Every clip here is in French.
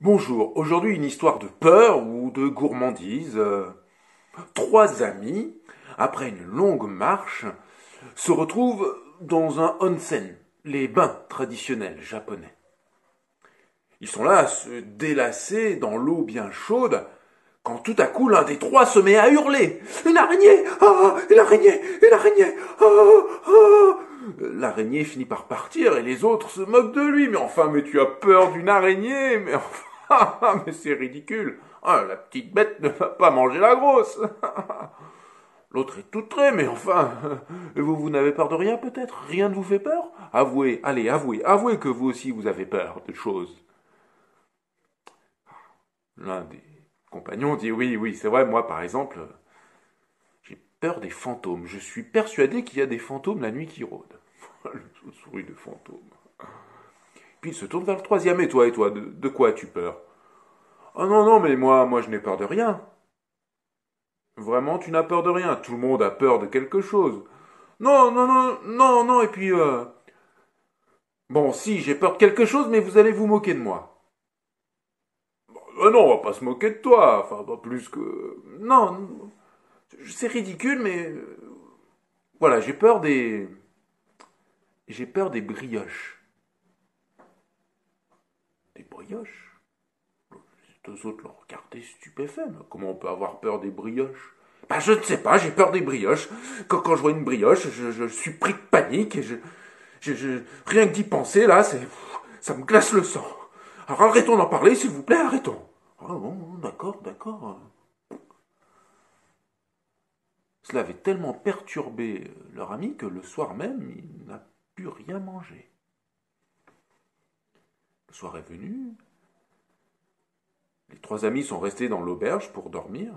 Bonjour, aujourd'hui une histoire de peur ou de gourmandise. Trois amis, après une longue marche, se retrouvent dans un onsen, les bains traditionnels japonais. Ils sont là à se délasser dans l'eau bien chaude, quand tout à coup l'un des trois se met à hurler. Une araignée! Ah! Une araignée! Une araignée! Ah! Ah! L'araignée finit par partir et les autres se moquent de lui. Mais enfin, mais tu as peur d'une araignée? Mais enfin, mais c'est ridicule. Ah, la petite bête ne va pas manger la grosse. L'autre est outré, mais enfin, vous n'avez peur de rien peut-être? Rien ne vous fait peur? Avouez, allez, avouez que vous aussi vous avez peur de choses. L'un des compagnons dit oui, oui, c'est vrai, moi par exemple, j'ai peur des fantômes. Je suis persuadé qu'il y a des fantômes la nuit qui rôdent. Le souris de fantômes. Puis il se tourne vers le troisième. Et toi, de quoi as-tu peur? Ah non, non, mais moi je n'ai peur de rien. Vraiment, tu n'as peur de rien. Tout le monde a peur de quelque chose. Non, non, non, non, non, et puis, bon, si, j'ai peur de quelque chose, mais vous allez vous moquer de moi. Non, on va pas se moquer de toi. Enfin, pas plus que... Non, c'est ridicule, mais... voilà, j'ai peur des... J'ai peur des brioches. Des brioches? Les deux autres l'ont regardé stupéfait. Mais comment on peut avoir peur des brioches? Bah, je ne sais pas, j'ai peur des brioches. Quand je vois une brioche, je suis pris de panique et rien que d'y penser, là, ça me glace le sang. Alors arrêtons d'en parler, s'il vous plaît, arrêtons. Ah bon, d'accord, d'accord. Cela avait tellement perturbé leur ami que le soir même, il n'a pu rien manger. Le soir est venu, les trois amis sont restés dans l'auberge pour dormir.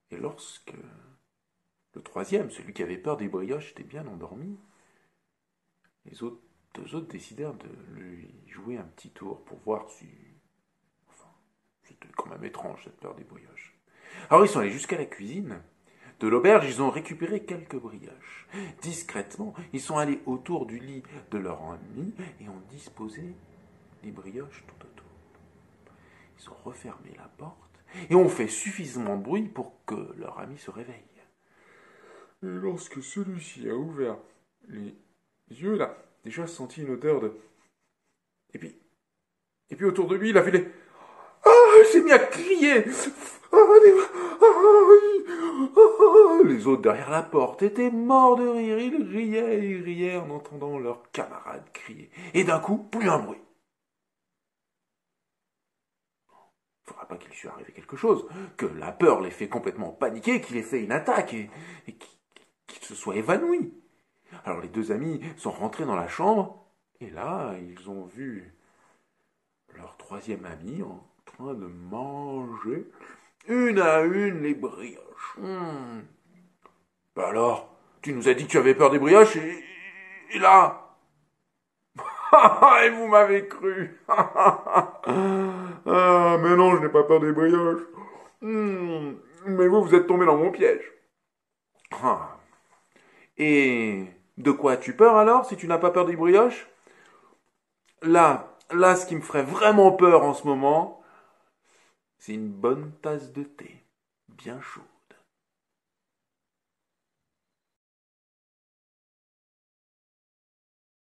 Et lorsque le troisième, celui qui avait peur des brioches, était bien endormi, les autres, deux autres décidèrent de lui jouer un petit tour pour voir si... Enfin, c'était quand même étrange cette peur des brioches. Alors ils sont allés jusqu'à la cuisine de l'auberge, ils ont récupéré quelques brioches. Discrètement, ils sont allés autour du lit de leur ami et ont disposé les brioches tout autour. Ils ont refermé la porte et ont fait suffisamment de bruit pour que leur ami se réveille. Et lorsque celui-ci a ouvert les yeux, il a déjà senti une odeur de... Et puis, autour de lui, il a fait les... Ah, il s'est mis à crier. Les autres derrière la porte étaient morts de rire. Ils riaient en entendant leurs camarades crier. Et d'un coup, plus un bruit. Il ne faudra pas qu'il lui soit arrivé quelque chose, que la peur les fait complètement paniquer, qu'il ait fait une attaque et qu'il se soit évanoui. Alors les deux amis sont rentrés dans la chambre et là, ils ont vu leur troisième ami en train de manger une à une les brioches. Bah alors, tu nous as dit que tu avais peur des brioches et là... et vous m'avez cru. Ah, mais non, je n'ai pas peur des brioches. Mais vous êtes tombé dans mon piège. Ah. Et de quoi as-tu peur alors, si tu n'as pas peur des brioches? Là, ce qui me ferait vraiment peur en ce moment, c'est une bonne tasse de thé, bien chaud.